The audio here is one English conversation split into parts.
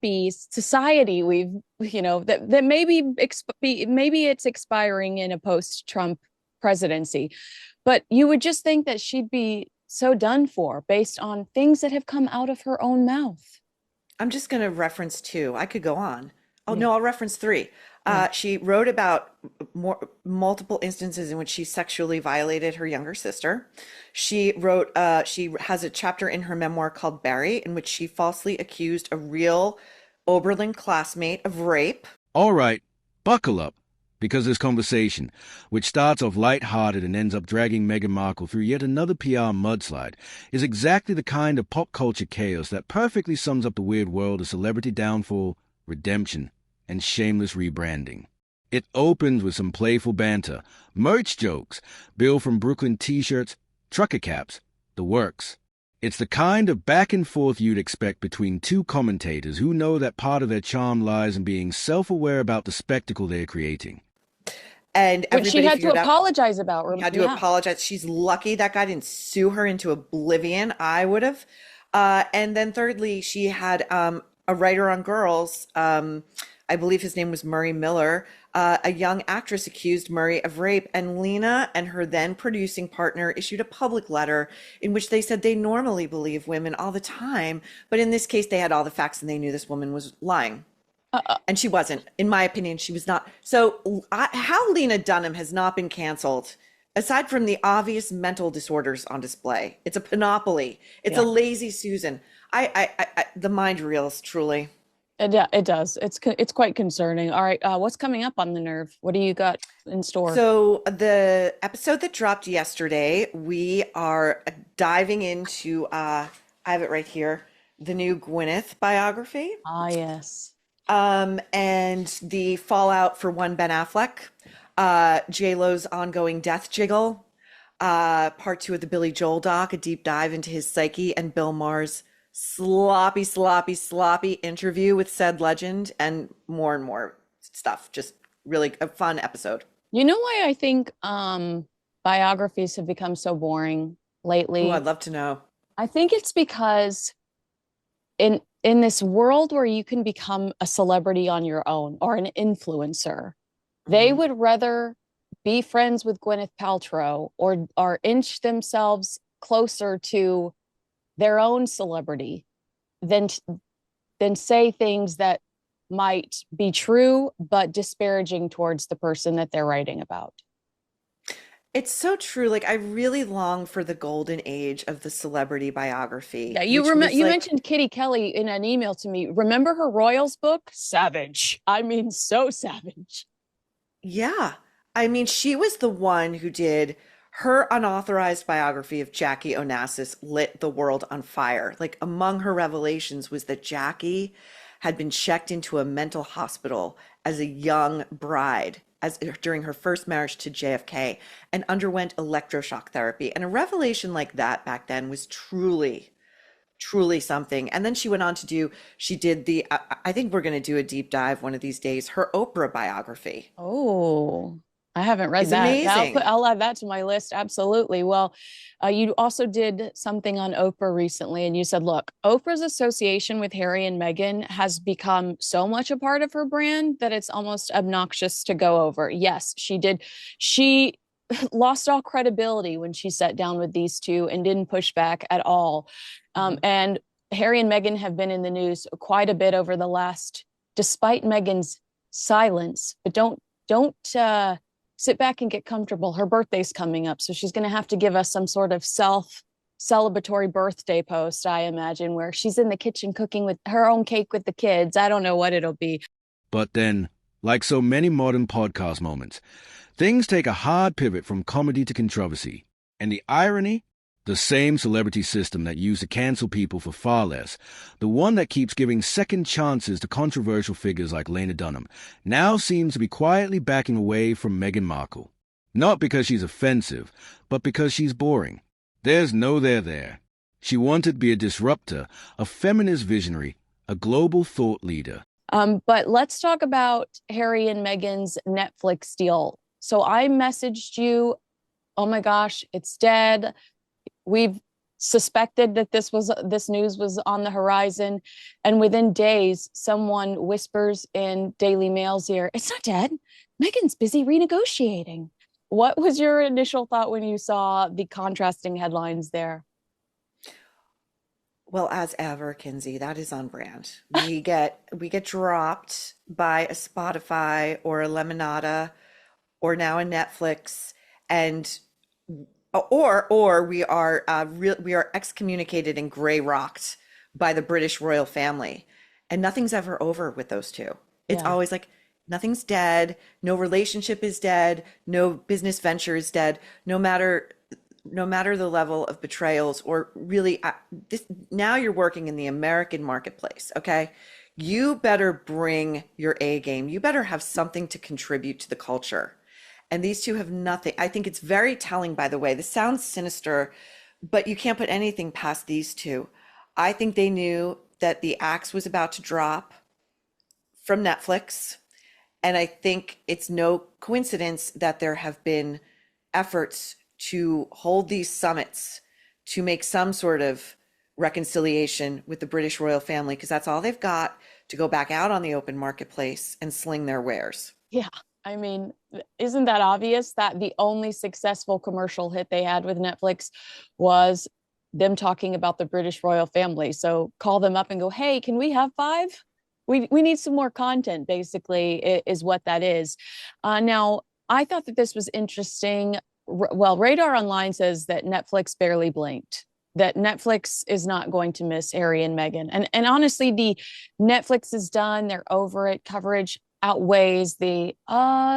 happy society that maybe it's expiring in a post-Trump presidency. But you would just think that she'd be so done for based on things that have come out of her own mouth. I'm just going to reference two. I could go on. Oh, Yeah. no, I'll reference three. Yeah. She wrote about multiple instances in which she sexually violated her younger sister. She has a chapter in her memoir called Barry, in which she falsely accused a real Oberlin classmate of rape. All right, buckle up, because this conversation, which starts off light-hearted and ends up dragging Meghan Markle through yet another PR mudslide, is exactly the kind of pop culture chaos that perfectly sums up the weird world of celebrity downfall, redemption, and shameless rebranding. It opens with some playful banter, merch jokes, Bill from Brooklyn t-shirts, trucker caps, the works. It's the kind of back and forth you'd expect between two commentators who know that part of their charm lies in being self-aware about the spectacle they're creating. And Which she everybody had to figured out apologize about. she had to Yeah. apologize. She's lucky that guy didn't sue her into oblivion. I would have. And then thirdly, she had a writer on Girls. I believe his name was Murray Miller. A young actress accused Murray of rape, and Lena and her then producing partner issued a public letter in which they said they normally believe women all the time, but in this case, they had all the facts and they knew this woman was lying. And she wasn't. In my opinion, she was not. So, how Lena Dunham has not been canceled, aside from the obvious mental disorders on display, it's a panoply. It's a Yeah. lazy Susan. The mind reels, truly. It does. It's quite concerning. All right, what's coming up on the Nerve? What do you got in store? So, the episode that dropped yesterday, we are diving into, I have it right here, the new Gwyneth biography. Ah, yes. And the fallout for one Ben Affleck, J-Lo's ongoing death jiggle, part two of the Billy Joel doc, a deep dive into his psyche, and Bill Maher's sloppy, sloppy, sloppy interview with said legend, and more stuff. Just really a fun episode. You know why I think biographies have become so boring Oh, lately? I'd love to know. I think it's because in this world where you can become a celebrity on your own or an influencer, they Mhm. would rather be friends with Gwyneth Paltrow or inch themselves closer to their own celebrity than than say things that might be true but disparaging towards the person that they're writing about. It's so true. Like, I really long for the golden age of the celebrity biography, Yeah, which was you like, mentioned Kitty Kelly in an email to me. Remember her Royals book? Savage. I mean, so savage. yeah. I mean, she was the one who did her unauthorized biography of Jackie Onassis lit the world on fire. Like, among her revelations was that Jackie had been checked into a mental hospital as a young bride as during her first marriage to JFK and underwent electroshock therapy. And a revelation like that back then was truly something. And then she went on to she did I think we're going to do a deep dive one of these days, her Oprah biography. Oh, I haven't read Is that. amazing. I'll add that to my list. Absolutely. Well, you also did something on Oprah recently, and you said, look, Oprah's association with Harry and Meghan has become so much a part of her brand that it's almost obnoxious to go over. Yes, she did. She lost all credibility when she sat down with these two and didn't push back at all. Mhm. And Harry and Meghan have been in the news quite a bit over the last, despite Meghan's silence. But don't sit back and get comfortable. Her birthday's coming up, so she's going to have to give us some sort of self celebratory birthday post, I imagine, where she's in the kitchen cooking with her own cake with the kids. I don't know what it'll be. But then, like so many modern podcast moments, things take a hard pivot from comedy to controversy. And the irony? The same celebrity system that used to cancel people for far less, the one that keeps giving second chances to controversial figures like Lena Dunham, now seems to be quietly backing away from Meghan Markle. Not because she's offensive, but because she's boring. There's no there. She wanted to be a disruptor, a feminist visionary, a global thought leader. But let's talk about Harry and Meghan's Netflix deal. So I messaged you, oh my gosh, it's dead. We've suspected that this news was on the horizon, and within days, someone whispers in Daily Mail's ear, "It's not dead. Meghan's busy renegotiating." What was your initial thought when you saw the contrasting headlines there? Well, as ever, Kinsey, that is on brand. We get dropped by a Spotify or a Lemonada or now a Netflix, and or we are excommunicated and gray rocked by the British royal family, and nothing's ever over with those two. It's Yeah. always like nothing's dead, no relationship is dead, no business venture is dead, no matter the level of betrayals or really this. Now you're working in the American marketplace, okay? You better bring your A game. You better have something to contribute to the culture. And these two have nothing. I think it's very telling, by the way. This sounds sinister, but you can't put anything past these two. I think they knew that the axe was about to drop from Netflix. And I think it's no coincidence that there have been efforts to hold these summits to make some sort of reconciliation with the British royal family, because that's all they've got to go back out on the open marketplace and sling their wares. Yeah. I mean, isn't that obvious that the only successful commercial hit they had with Netflix was them talking about the British royal family? So call them up and go, "Hey, can we have five? We need some more content," basically, is what that is. Now, I thought that this was interesting. Well, Radar Online says that Netflix barely blinked, that Netflix is not going to miss Harry and Meghan. And honestly, the Netflix is done, they're over it coverage outweighs the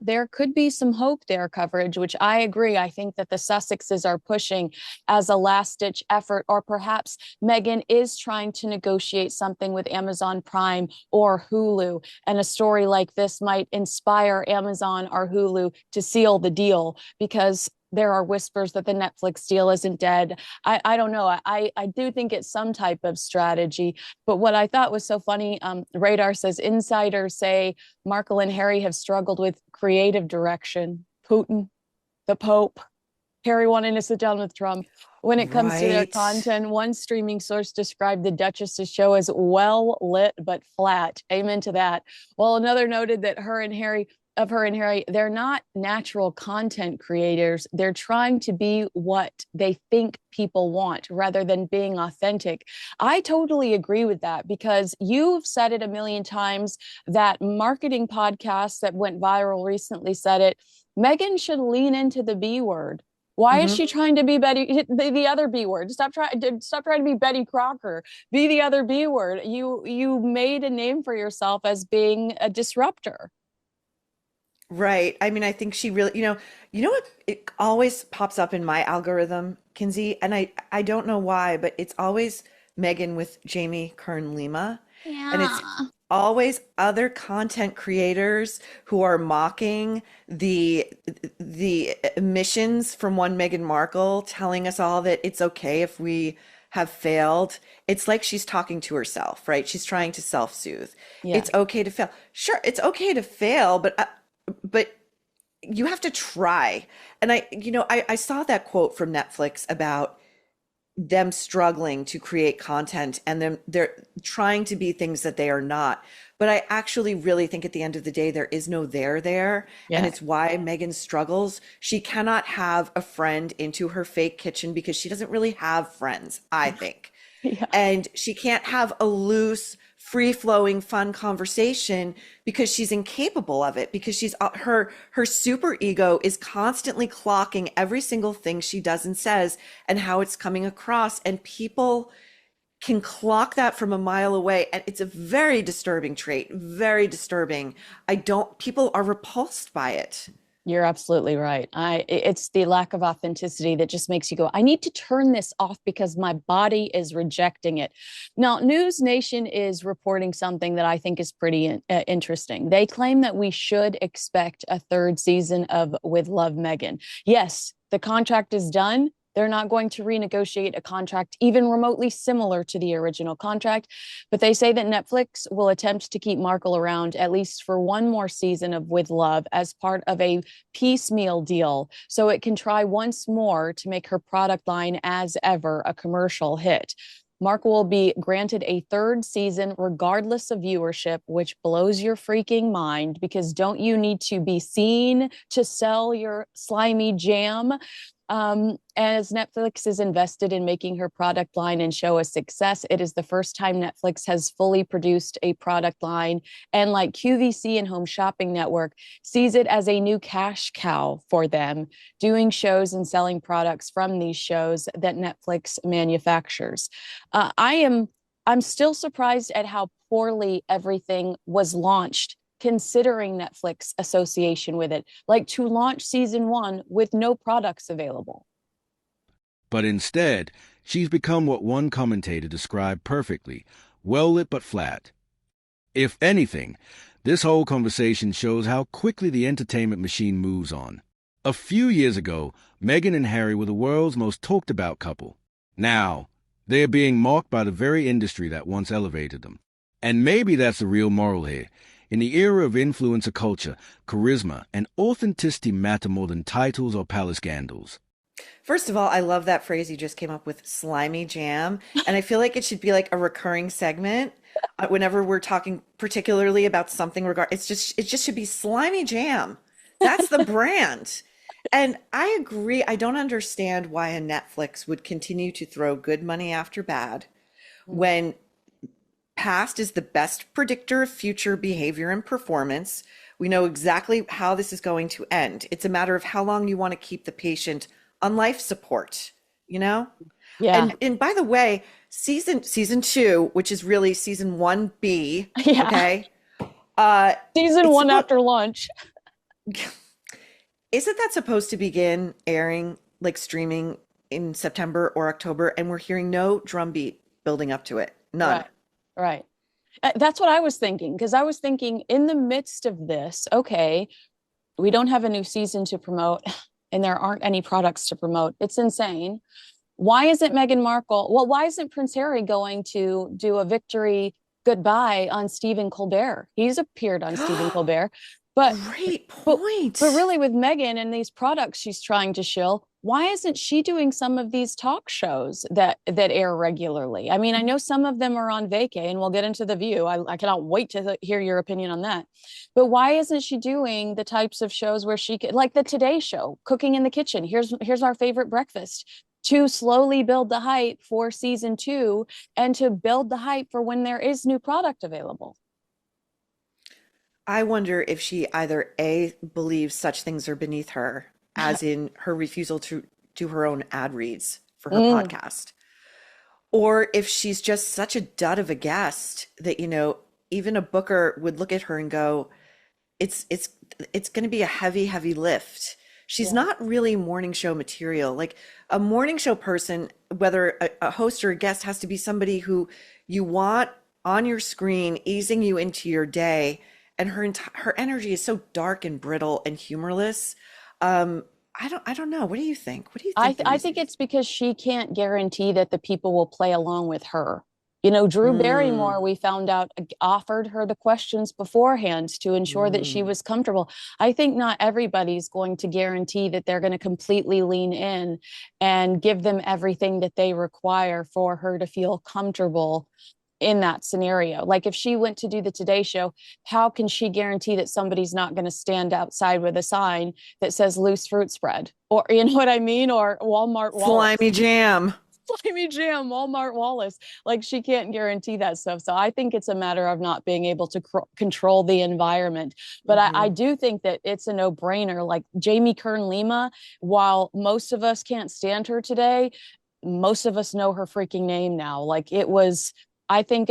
there could be some hope there coverage, which I agree. I think that the Sussexes are pushing as a last ditch effort, or perhaps Meghan is trying to negotiate something with Amazon Prime or Hulu, and a story like this might inspire Amazon or Hulu to seal the deal, because there are whispers that the Netflix deal isn't dead. I don't know. I do think it's some type of strategy. But what I thought was so funny, Radar says insiders say Markle and Harry have struggled with creative direction. Putin, the Pope, Harry wanting to sit down with Trump. When it comes to their Right. content, one streaming source described the Duchess's show as well lit but flat. Amen to that. Well, another noted that her and Harry, they're not natural content creators. They're trying to be what they think people want rather than being authentic. I totally agree with that, because you've said it a million times. That marketing podcast that went viral recently said it. Meghan should lean into the B word. Why is Hmm. she trying to be Betty, the other B word? Stop trying to be Betty Crocker. Be the other B word. You made a name for yourself as being a disruptor. Right. I mean, I think she really, you know what? It always pops up in my algorithm, Kinsey, and I don't know why, but it's always Megan with Jamie Kern Lima, and it's Yeah. always other content creators who are mocking the emissions from one Meghan Markle, telling us all that it's okay if we have failed. It's like she's talking to herself, right? She's trying to self-soothe. Yeah. It's okay to fail. Sure, it's okay to fail, but you have to try. And I saw that quote from Netflix about them struggling to create content and them they're trying to be things that they are not. But I actually really think at the end of the day, there is no there. And Yeah. it's why Megan struggles. She cannot have a friend into her fake kitchen because she doesn't really have friends, I think. Yeah. And she can't have a loose, free-flowing, fun conversation because she's incapable of it, because she's her super ego is constantly clocking every single thing she does and says and how it's coming across, and people can clock that from a mile away, and it's a very disturbing trait, very disturbing. I don't People are repulsed by it. You're absolutely right. It's the lack of authenticity that just makes you go, "I need to turn this off because my body is rejecting it." Now, News Nation is reporting something that I think is pretty interesting. They claim that we should expect a third season of With Love, Megan. Yes, the contract is done. They're not going to renegotiate a contract even remotely similar to the original contract. But they say that Netflix will attempt to keep Markle around at least for one more season of With Love as part of a piecemeal deal, so it can try once more to make her product line as ever a commercial hit. Markle will be granted a third season regardless of viewership, which blows your freaking mind because don't you need to be seen to sell your slimy jam? As Netflix is invested in making her product line and show a success, it is the first time Netflix has fully produced a product line. And like QVC and Home Shopping Network, sees it as a new cash cow for them, doing shows and selling products from these shows that Netflix manufactures. I'm still surprised at how poorly everything was launched considering Netflix association with it, like to launch season one with no products available. But instead, she's become what one commentator described perfectly: well lit but flat. If anything, this whole conversation shows how quickly the entertainment machine moves on. A few years ago, Meghan and Harry were the world's most talked about couple. Now, they are being mocked by the very industry that once elevated them. And maybe that's the real moral here. In the era of influencer culture, charisma and authenticity matter more than titles or palace scandals. First of all, I love that phrase you just came up with, slimy jam. And I feel like it should be like a recurring segment whenever we're talking particularly about something it just should be slimy jam. That's the brand. And I agree. I don't understand why a Netflix would continue to throw good money after bad when past is the best predictor of future behavior and performance. We know exactly how this is going to end. It's a matter of how long you want to keep the patient on life support, you know? Yeah. And by the way, season two, which is really season 1B, Yeah. okay? Season one after lunch. Isn't that supposed to begin airing, like streaming in September or October? And we're hearing no drumbeat building up to it. None. Right. Right. That's what I was thinking, because I was thinking in the midst of this, okay, we don't have a new season to promote and there aren't any products to promote. It's insane. Why isn't Meghan Markle? Well, why isn't Prince Harry going to do a victory goodbye on Stephen Colbert? He's appeared on Stephen Colbert, but Great point. but really with Meghan and these products she's trying to shill, why isn't she doing some of these talk shows that air regularly? I mean, I know some of them are on vacay, and we'll get into The View. I cannot wait to hear your opinion on that. But why isn't she doing the types of shows where she could, like the Today Show, cooking in the kitchen? Here's our favorite breakfast, to slowly build the hype for season two and to build the hype for when there is new product available. I wonder if she either A, believes such things are beneath her, as in her refusal to do her own ad reads for her podcast, or if she's just such a dud of a guest that, even a booker would look at her and go, it's going to be a heavy lift. She's not really morning show material. Like a morning show person, whether a host or a guest, has to be somebody who you want on your screen, easing you into your day. And her energy is so dark and brittle and humorless. I don't know. What do you think? What do you think? I think it's because she can't guarantee that the people will play along with her. Drew Barrymore, we found out, offered her the questions beforehand to ensure that she was comfortable. I think not everybody's going to guarantee that they're going to completely lean in and give them everything that they require for her to feel comfortable in that scenario. Like if she went to do the Today Show, how can she guarantee that somebody's not going to stand outside with a sign that says loose fruit spread, or you know what I mean, or Walmart Wallace. Slimy jam. Slimy jam, Walmart Wallace. Like she can't guarantee that stuff. So I think it's a matter of not being able to control the environment. But I do think that it's a no-brainer. Like Jamie Kern Lima, while most of us can't stand her today, most of us know her freaking name now. Like it was, I think,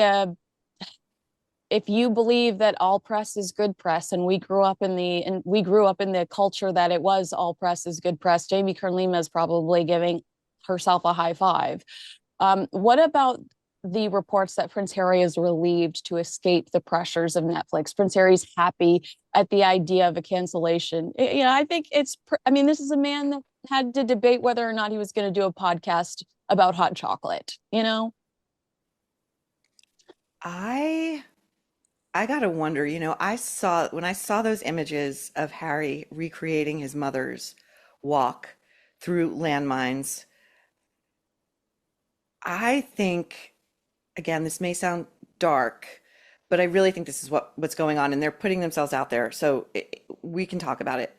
if you believe that all press is good press, and we grew up in the culture that it was all press is good press, Jamie Kern Lima is probably giving herself a high five. What about the reports that Prince Harry is relieved to escape the pressures of Netflix? Prince Harry's happy at the idea of a cancellation. I think this is a man that had to debate whether or not he was going to do a podcast about hot chocolate, you know? I I gotta wonder, when I saw those images of Harry recreating his mother's walk through landmines, I think, again, this may sound dark, but I really think this is what's going on, and they're putting themselves out there, so we can talk about it.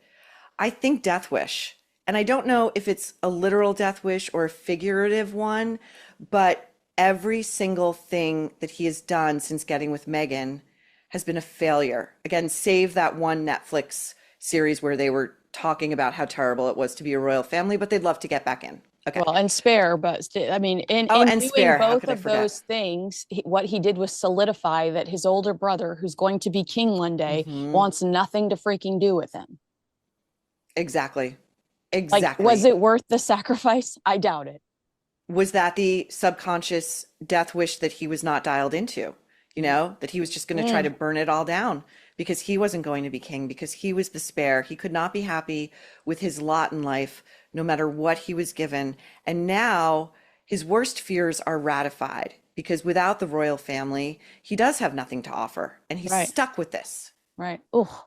I think death wish, and I don't know if it's a literal death wish or a figurative one, but every single thing that he has done since getting with Meghan has been a failure. Again, save that one Netflix series where they were talking about how terrible it was to be a royal family, but they'd love to get back in. Okay. Well, and Spare, but I mean, Oh, in and doing Spare. How both could I of forget? those things, what he did was solidify that his older brother, who's going to be king one day, Hmm. wants nothing to freaking do with him. Exactly. Like, was Exactly. it worth the sacrifice? I doubt it. Was that the subconscious death wish that he was not dialed into? That he was just going to try to Mm, burn it all down because he wasn't going to be king, because he was the spare. He could not be happy with his lot in life, no matter what he was given. And now his worst fears are ratified because without the royal family, he does have nothing to offer. And he's right, stuck with this. right. Oh,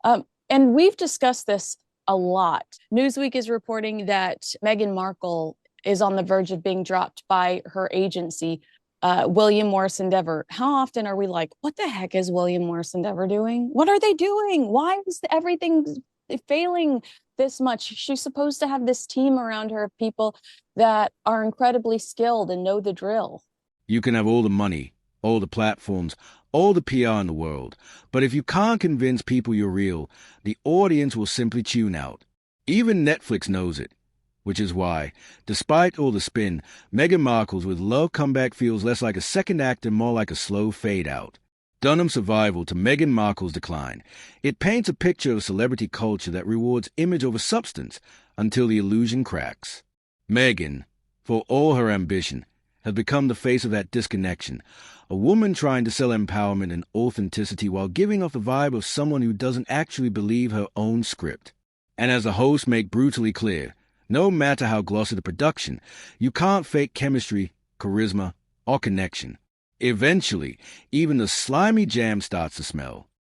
and we've discussed this a lot. Newsweek is reporting that Meghan Markle is on the verge of being dropped by her agency, William Morris Endeavor. How often are we like, what the heck is William Morris Endeavor doing? What are they doing? Why is everything failing this much? She's supposed to have this team around her of people that are incredibly skilled and know the drill. You can have all the money, all the platforms, all the PR in the world, but if you can't convince people you're real, the audience will simply tune out. Even Netflix knows it, which is why, despite all the spin, Meghan Markle's With Love comeback feels less like a second act and more like a slow fade-out. Dunham's survival to Meghan Markle's decline. It paints a picture of celebrity culture that rewards image over substance until the illusion cracks. Meghan, for all her ambition, has become the face of that disconnection, a woman trying to sell empowerment and authenticity while giving off the vibe of someone who doesn't actually believe her own script. And as the hosts make brutally clear, no matter how glossy the production, you can't fake chemistry, charisma, or connection. Eventually, even the slimy jam starts to smell.